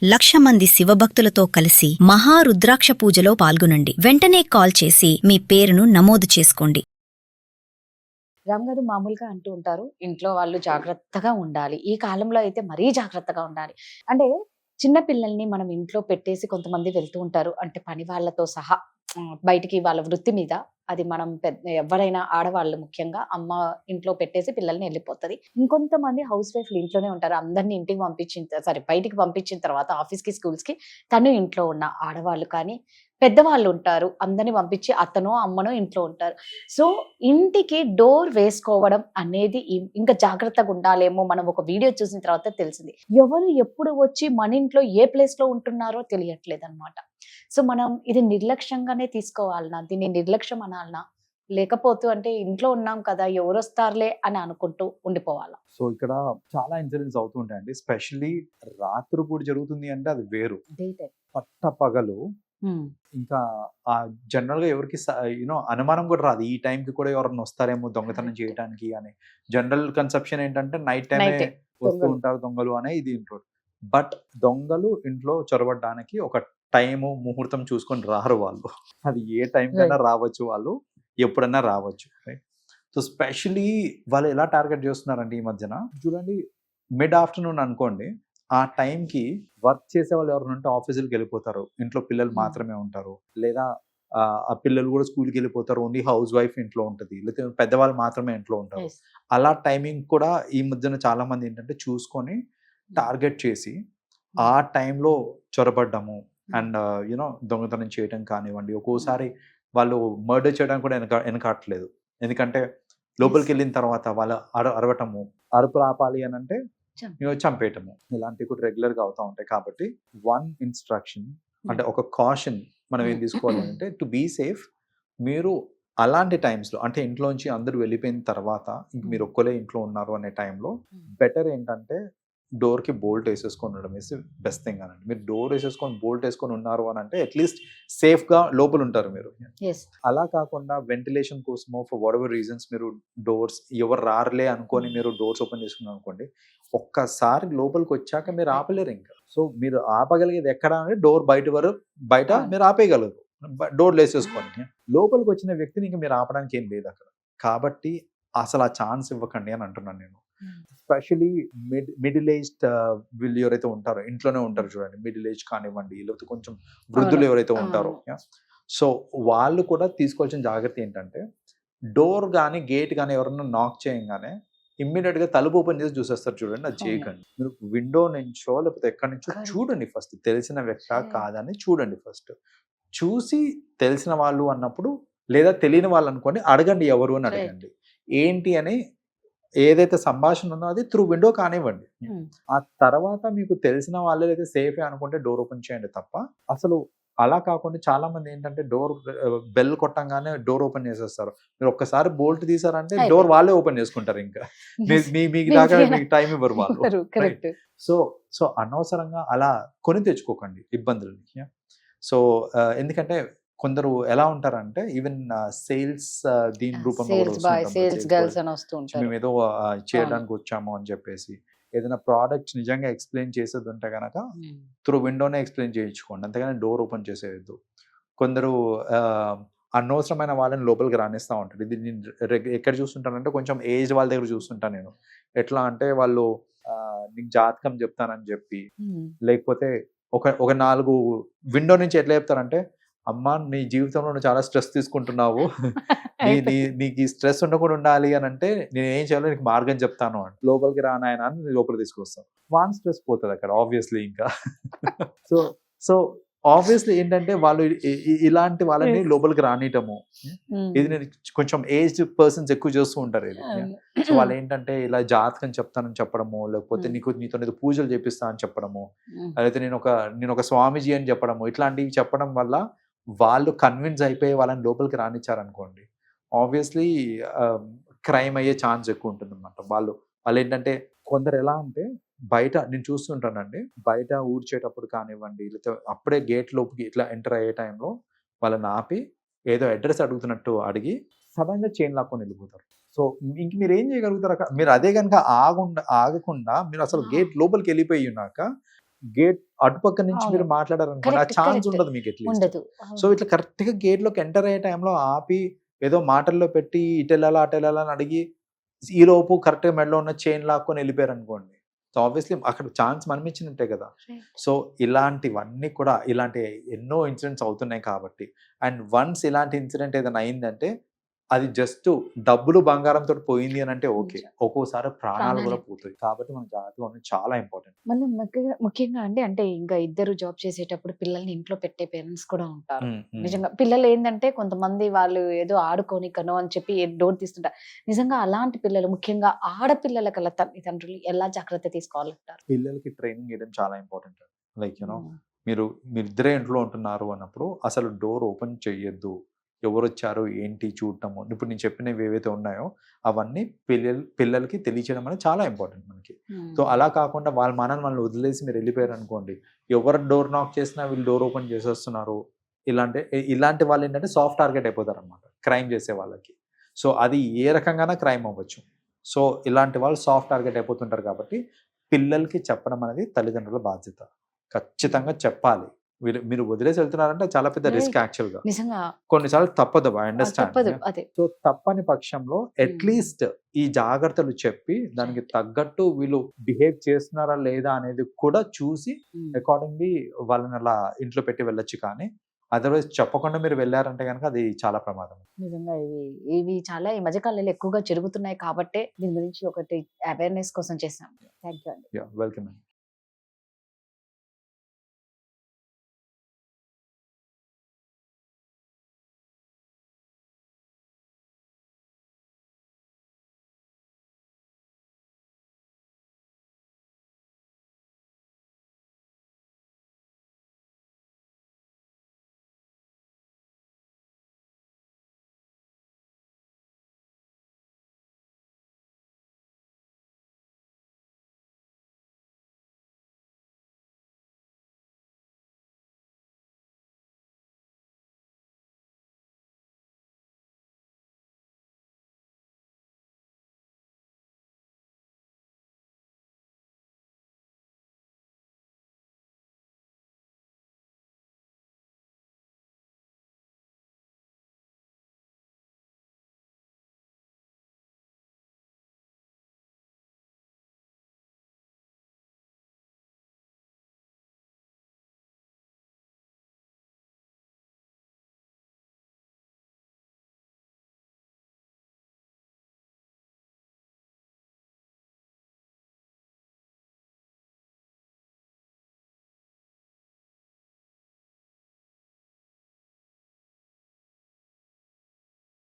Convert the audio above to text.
1,00,000 మంది శివభక్తులతో కలిసి మహారుద్రాక్ష పూజలో పాల్గొనండి. వెంటనే కాల్ చేసి మీ పేరును నమోదు చేసుకోండి. రామ్ గారు మామూలుగా అంటూ ఉంటారు, ఇంట్లో వాళ్ళు జాగ్రత్తగా ఉండాలి. ఈ కాలంలో అయితే మరీ జాగ్రత్తగా ఉండాలి. అంటే చిన్న పిల్లల్ని మనం ఇంట్లో పెట్టేసి కొంతమంది వెళ్తూ ఉంటారు. అంటే పని వాళ్ళతో సహా బయటికి వాళ్ళ వృత్తి మీద. అది మనం ఎవరైనా ఆడవాళ్ళు ముఖ్యంగా అమ్మ ఇంట్లో పెట్టేసి పిల్లల్ని వెళ్ళిపోతది. ఇంకొంతమంది హౌస్ వైఫ్‌లు ఇంట్లోనే ఉంటారు. అందరిని ఇంటికి బయటికి పంపించిన తర్వాత ఆఫీస్‌కి, స్కూల్స్‌కి తను ఇంట్లో ఉన్న ఆడవాళ్ళు కానీ, పెద్దవాళ్ళు ఉంటారు. అందరిని పంపించి అత్తనో, అమ్మనో ఇంట్లో ఉంటారు. సో, ఇంటికి డోర్ వేసుకోవడం అనేది ఇంకా జాగ్రత్తగా ఉండాలేమో మనం ఒక వీడియో చూసిన తర్వాత తెలిసింది. ఎవరు ఎప్పుడు వచ్చి మన ఇంట్లో ఏ ప్లేస్‌లో ఉంటున్నారో తెలియట్లేదన్నమాట. సో, మనం ఇది నిర్లక్ష్యంగానే తీసుకోవాలనా? దీన్ని నిర్లక్ష్యం అనాలనా? లేకపోతే అంటే ఇంట్లో ఉన్నాం కదా! ఎవరొస్తారులే అని అనుకుంటూ ఉండిపోవాలా? సో, ఇక్కడ చాలా ఇన్సిడెంట్స్ అవుతూ ఉంటాయండి. స్పెషల్లీ రాత్రిపూట జరుగుతుంది అంటే అది వేరు. Day time. పట్టపగలు ఇంకా జనరల్‌గా ఎవరికీ అనుమానం కూడా రాదు. ఈ టైంకి కూడా ఎవరైనా వస్తారేమో దొంగతనం కరెక్ట్. చేయటానికి అని. జనరల్ కన్సెప్షన్ ఏంటంటే నైట్ టైమే నైటే వస్తూ దొంగలు. ఉంటారు దొంగలు అనే ఇది ఇంట్లో. బట్ దొంగలు ఇంట్లో చొరబడడానికి ఒక టైము, ముహూర్తం చూసుకొని రారు వాళ్ళు. అది ఏ టైంకైనా రావచ్చు వాళ్ళు. ఎప్పుడన్నా రావచ్చు. రైట్. సో, స్పెషల్లీ వాళ్ళు ఎలా టార్గెట్ చేస్తున్నారంటే ఈ మధ్యన చూడండి, మిడ్ ఆఫ్టర్‌నూన్ అనుకోండి. ఆ టైంకి వర్క్ చేసేవాళ్ళు ఎవరైనా ఉంటే ఆఫీసులకి వెళ్ళిపోతారు. ఇంట్లో పిల్లలు మాత్రమే ఉంటారు. లేదా ఆ పిల్లలు కూడా స్కూల్‌కి వెళ్ళిపోతారు. ఓన్లీ హౌస్ వైఫ్ ఇంట్లో ఉంటది. లేకపోతే పెద్దవాళ్ళు మాత్రమే ఇంట్లో ఉంటారు. యెస్. అలా టైమింగ్ కూడా ఈ మధ్యన చాలా మంది ఏంటంటే చూసుకొని టార్గెట్ చేసి ఆ టైంలో చొరబడ్డము అండ్ దొంగతనం చేయడం కానివ్వండి. ఒక్కోసారి వాళ్ళు మర్డర్ చేయడానికి కూడా వెనకాడట్లేదు. ఎందుకంటే లోపలికి వెళ్ళిన తర్వాత వాళ్ళ అరవటము, అరుపులు ఆపాలి అని అంటే చంపేయటము, ఇలాంటివి కూడా రెగ్యులర్‌గా అవుతా ఉంటాయి. కాబట్టి ఇన్‌స్ట్రక్షన్ అంటే ఒక కాషన్ మనం ఏం తీసుకోవాలి అంటే టు బీ సేఫ్. మీరు అలాంటి టైమ్స్‌లో అంటే ఇంట్లోంచి అందరూ వెళ్ళిపోయిన తర్వాత ఇంక మీరు ఒక్కలే ఇంట్లో ఉన్నారు అనే టైంలో బెటర్ ఏంటంటే డోర్‌కి బోల్ట్ వేసేసుకొని ఉండడం ఇస్ బెస్ట్ థింగ్ అనండి. మీరు డోర్ వేసేసుకొని బోల్ట్ వేసుకొని ఉన్నారు అని అంటే అట్లీస్ట్ సేఫ్‌గా లోపల ఉంటారు మీరు. యెస్. అలా కాకుండా వెంటిలేషన్ కోసమో ఫర్ వాట్ ఎవర్ రీజన్స్ మీరు డోర్స్ ఎవరు రారులే అనుకోని మీరు డోర్స్ ఓపెన్ చేసుకున్నారు అనుకోండి, ఒక్కసారి లోపలికి వచ్చాక మీరు ఆపలేరు ఇంకా. సో, మీరు ఆపగలిగేది ఎక్కడ అంటే డోర్ బయట మీరు ఆపేయగలరు. డోర్లు వేసేసుకొని లోపలికి వచ్చిన వ్యక్తిని ఇంకా మీరు ఆపడానికి ఏం లేదు అక్కడ. కాబట్టి అసలు ఆ ఛాన్స్ ఇవ్వకండి అని అంటున్నాను నేను. స్పెషలీ మిడిల్ ఏజ్డ్ వీళ్ళు ఎవరైతే ఉంటారో ఇంట్లోనే ఉంటారు చూడండి. మిడిల్ ఏజ్ కానివ్వండి, లేకపోతే కొంచెం వృద్ధులు ఎవరైతే ఉంటారో, సో వాళ్ళు కూడా తీసుకోవాల్సిన జాగ్రత్త ఏంటంటే డోర్ కానీ గేట్ కానీ ఎవరన్నా నాక్ చేయంగానే ఇమ్మీడియట్ గా తలుపు ఓపెన్ చేసి చూసేస్తారు చూడండి. అది చేయకండి. మీరు విండో నుంచో లేకపోతే ఎక్కడి నుంచో చూడండి. ఫస్ట్ తెలిసిన వ్యక్తి కాదని చూడండి. ఫస్ట్ చూసి తెలిసిన వాళ్ళు అన్నప్పుడు, లేదా తెలియని వాళ్ళు అనుకోండి, అడగండి ఎవరు అని అడగండి. ఏంటి అని ఏదైతే సంభాషణ ఉందో అది త్రూ విండో కానివ్వండి. ఆ తర్వాత మీకు తెలిసిన వాళ్ళే అయితే సేఫే అనుకుంటే డోర్ ఓపెన్ చేయండి తప్ప, అసలు అలా కాకుండా చాలా మంది ఏంటంటే డోర్ బెల్ కొట్టంగానే డోర్ ఓపెన్ చేసేస్తారు. మీరు ఒక్కసారి బోల్ట్ తీసారంటే డోర్ వాళ్ళే ఓపెన్ చేసుకుంటారు. ఇంకా మీకు దాకా మీకు టైం ఇవ్వరు వాళ్ళు. సో అనవసరంగా అలా కొని తెచ్చుకోకండి ఇబ్బందులని. సో ఎందుకంటే కొందరు ఎలా ఉంటారంటే ఈవెన్ సేల్స్ దీని రూపంలో మేము ఏదో చేయడానికి వచ్చాము అని చెప్పేసి ఏదైనా ప్రోడక్ట్స్ నిజంగా ఎక్స్ప్లెయిన్ చేసేది ఉంటే కనుక త్రూ విండోనే ఎక్స్ప్లెయిన్ చేయించుకోండి. అంతేగాని డోర్ ఓపెన్ చేసేయద్దు. కొందరు అనవసరమైన వాళ్ళని లోపలికి రానిస్తూ ఉంటారు. ఇది నేను ఎక్కడ చూస్తుంటానంటే కొంచెం ఏజ్ వాళ్ళ దగ్గర చూస్తుంటాను నేను. ఎట్లా అంటే వాళ్ళు నీకు జాతకం చెప్తానని చెప్పి, లేకపోతే ఒక 4 విండో నుంచి ఎట్లా చెప్తారంటే, అమ్మా నీ జీవితంలో నువ్వు చాలా స్ట్రెస్ తీసుకుంటున్నావు, నీకు ఈ స్ట్రెస్ ఉండకుండా ఉండాలి అని అంటే నేను ఏం చేయాలో నీకు మార్గం చెప్తాను అని. లోపలికి రానాయన అని లోపలికి తీసుకొస్తాను. వాన్ స్ట్రెస్ పోతుంది అక్కడ ఆబ్వియస్లీ ఇంకా. సో ఆబ్వియస్లీ ఏంటంటే వాళ్ళు ఇలాంటి వాళ్ళని లోపలికి రానియటము, ఇది నేను కొంచెం ఏజ్డ్ పర్సన్స్ ఎక్కువ చేస్తూ ఉంటారు ఇది. సో వాళ్ళు ఏంటంటే ఇలా జాతకం చెప్తానని చెప్పడము, లేకపోతే నీతో పూజలు చేపిస్తా అని చెప్పడము, లేకపోతే నేను ఒక స్వామీజీ అని చెప్పడము, ఇట్లాంటివి చెప్పడం వల్ల వాళ్ళు కన్విన్స్ అయిపోయి వాళ్ళని లోపలికి రానిచ్చారనుకోండి, ఆబ్వియస్లీ క్రైమ్ అయ్యే ఛాన్స్ ఎక్కువ ఉంటుంది అనమాట. వాళ్ళు ఏంటంటే కొందరు ఎలా అంటే బయట నేను చూస్తుంటానండి, బయట ఊడ్చేటప్పుడు కానివ్వండి, లేకపోతే అప్పుడే గేట్ లోపుకి ఇట్లా ఎంటర్ అయ్యే టైంలో వాళ్ళని ఆపి ఏదో అడ్రస్ అడుగుతున్నట్టు అడిగి సడన్ గా చైన్ లాక్కొని వెళ్ళిపోతారు. సో ఇంక మీరు ఏం చేయగలుగుతారు అక్కడ? మీరు అదే కనుక ఆగకుండా మీరు అసలు గేట్ లోపలికి వెళ్ళిపోయి ఉన్నాక గేట్ అటుపక్క నుంచి అవును. మీరు మాట్లాడారనుకోండి, ఆ కరెక్ట్, ఛాన్స్ కరెక్ట్. ఉండదు మీకు అట్లీస్ట్. ఉండదు. సో ఇట్లా కరెక్ట్ గా గేట్ లోకి ఎంటర్ అయ్యే టైంలో ఆపి ఏదో మాటల్లో పెట్టి ఇటు వెళ్ళాలా అటు వెళ్ళాలా అని అడిగి ఈ లోపు కరెక్ట్ గా మెడలో ఉన్న చైన్ లాక్కొని వెళ్ళిపోయారు అనుకోండి, సో ఆబ్వియస్లీ అక్కడ ఛాన్స్ మనం ఇచ్చినట్టే కదా. Right. సో ఇలాంటివన్నీ కూడా ఇలాంటి ఎన్నో ఇన్సిడెంట్స్ అవుతున్నాయి కాబట్టి, అండ్ వన్స్ ఇలాంటి ఇన్సిడెంట్ ఏదైనా అయిందంటే అది జస్ట్ డబ్బులు బంగారంతో పోయింది అని అంటే ఓకే, నిజం. ఒక్కోసారి ప్రాణాలు కూడా ప్రాణాలే. పోతాయి. కాబట్టి మనం జాగ్రత్తగా ఉండడం చాలా ఇంపార్టెంట్. మనం ముఖ్యంగా అండి అంటే ఇంకా ఇద్దరు జాబ్ చేసేటప్పుడు పిల్లల్ని ఇంట్లో పెట్టే పేరెంట్స్ కూడా ఉంటారు. నిజంగా పిల్లలు ఏంటంటే కొంతమంది వాళ్ళు ఏదో ఆడుకొని కనో అని చెప్పి డోర్ తీస్తుంటారు. నిజంగా అలాంటి పిల్లలు ముఖ్యంగా ఆడపిల్లల కల్లా తల్లిదండ్రులు ఎలా జాగ్రత్త తీసుకోవాలంటారు? పిల్లలకి ట్రైనింగ్ ఇవ్వడం చాలా ఇంపార్టెంట్. లైక్ యూనో మీరిద్దరే ఇంట్లో ఉంటున్నారు అన్నప్పుడు అసలు డోర్ ఓపెన్ చేయొద్దు. ఎవరు వచ్చారు ఏంటి చూడటము, ఇప్పుడు నేను చెప్పినవి ఏవైతే ఉన్నాయో అవన్నీ పిల్లలకి తెలియచేయడం అనేది చాలా ఇంపార్టెంట్ మనకి. సో అలా కాకుండా వాళ్ళ మనల్ని వదిలేసి మీరు వెళ్ళిపోయారు అనుకోండి, ఎవరు డోర్ నాక్ చేసినా వీళ్ళు డోర్ ఓపెన్ చేసేస్తున్నారు, ఇలాంటి వాళ్ళు ఏంటంటే సాఫ్ట్ టార్గెట్ అయిపోతారు అనమాట క్రైమ్ చేసే వాళ్ళకి. సో అది ఏ రకంగానే క్రైమ్ అవ్వచ్చు. సో ఇలాంటి వాళ్ళు సాఫ్ట్ టార్గెట్ అయిపోతుంటారు కాబట్టి పిల్లలకి చెప్పడం అనేది తల్లిదండ్రుల బాధ్యత. ఖచ్చితంగా చెప్పాలి. మీరు వదిలేసి వెళ్తున్నారంటే చాలా పెద్ద రిస్క్ యాక్చువల్ గా. నిజంగా కొన్నిసార్లు తప్పదు, ఐ తప్పదు. అండర్స్టాండ్. అదే సో తప్పని పక్షంలో అట్లీస్ట్ ఈ జాగ్రత్తలు చెప్పి దానికి తగ్గట్టు వీళ్ళు బిహేవ్ చేస్తున్నారా లేదా అనేది కూడా చూసి అకార్డింగ్లీ వాళ్ళని అలా ఇంట్లో పెట్టి వెళ్ళొచ్చు. కానీ అదర్వైజ్ చెప్పకుండా మీరు వెళ్ళారంటే కనుక అది చాలా ప్రమాదం. నిజంగా ఇవి చాలా ఈ మధ్య కాలంలో ఎక్కువగా జరుగుతున్నాయి కాబట్టే దీని గురించి ఒకటి అవేర్నెస్ కోసం చేశాం. థ్యాంక్ యూ అండి. వెల్కమ్.